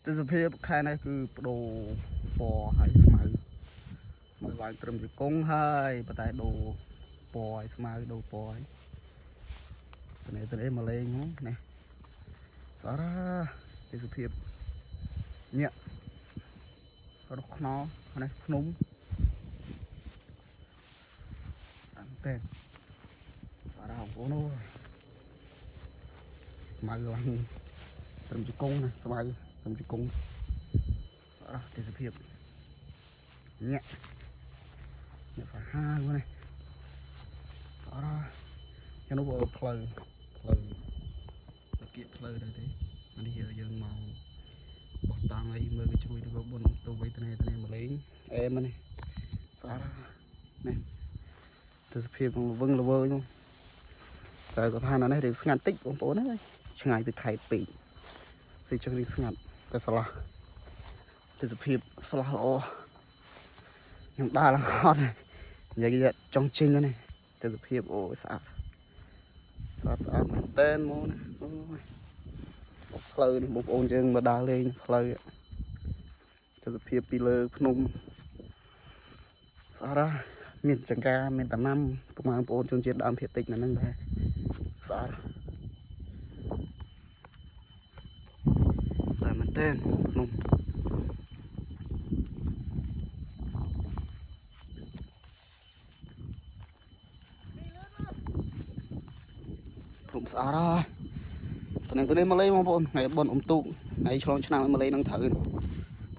ទិសភាពខែនេះគឺបដូរពណ៌ហើយស្មៅមកឡើងត្រឹមជង្គង់ហើយប៉ុន្តែដូរពណ៌ឲ្យស្មៅដូរពណ៌ឲ្យទៅនេះមកលេងហ្នឹងនេះស្អាតទិសភាពញាក់រកខ្នោនេះភ្នំសាំតែស្អាតបងប្អូនអើយស្មៅឡើងត្រឹមជង្គង់ណាស្មៅត្រឹមជង្គង់ស្អាតទិសភាពញាក់សាហាវនេះស្អាតយ៉ាងនោះផ្លូវគៀកផ្លូវទៅទេអានេះយើងមកបោះតាំងអីមើលគេជួយទៅក៏បុនទៅវៃទៅនេះមកលេងអែមនេះស្អាតនេះទិសភាពវឹងល្វើយនោះតែគាត់ថាណានេះរឿងស្ងាត់តិចបងប្អូនណាឆ្ងាយពីខេត្តពេកពេលចឹងនេះស្ងាត់តែស្រឡះទិសភាពស្រឡះល្អខ្ញុំដើរឡើងអត់និយាយចង់ចេញនេះទិសភាពអូស្អាតមែនតែនមកណាអូយផ្លូវនេះបងប្អូនយើងមកដើរលេងផ្លូវទិសភាពពីលើភ្នំស្អាតមានចង្ការមានតាណាំពុកម៉ែបងប្អូនជនជាតិដើមភាគតិចនៅហ្នឹងដែរស្អាតស្អាតមែនតែនភ្នំស្អាតហើយទៅនេះមកលេងបងប្អូនថ្ងៃបុណ្យអ៊ំទូកថ្ងៃឆ្លងឆ្នាំមកលេងនឹងត្រូវ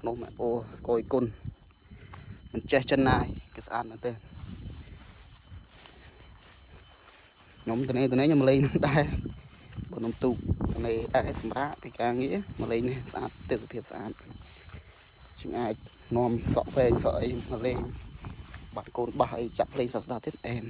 ភ្នំអូកយគុណមិនចេះចិនណាយគឺស្អាតមែនទេខ្ញុំទៅនេះខ្ញុំលេងនឹងដែរបុណ្យអ៊ំទូកទៅនេះដែរសម្រាប់ពីការងារមកលេងនេះស្អាតទិដ្ឋភាពស្អាតជាងអាចនាំសក់វែងសក់អីមកលេងបាត់កូនបោះអីចាក់ភ្លេងសក្តាទៀតអែម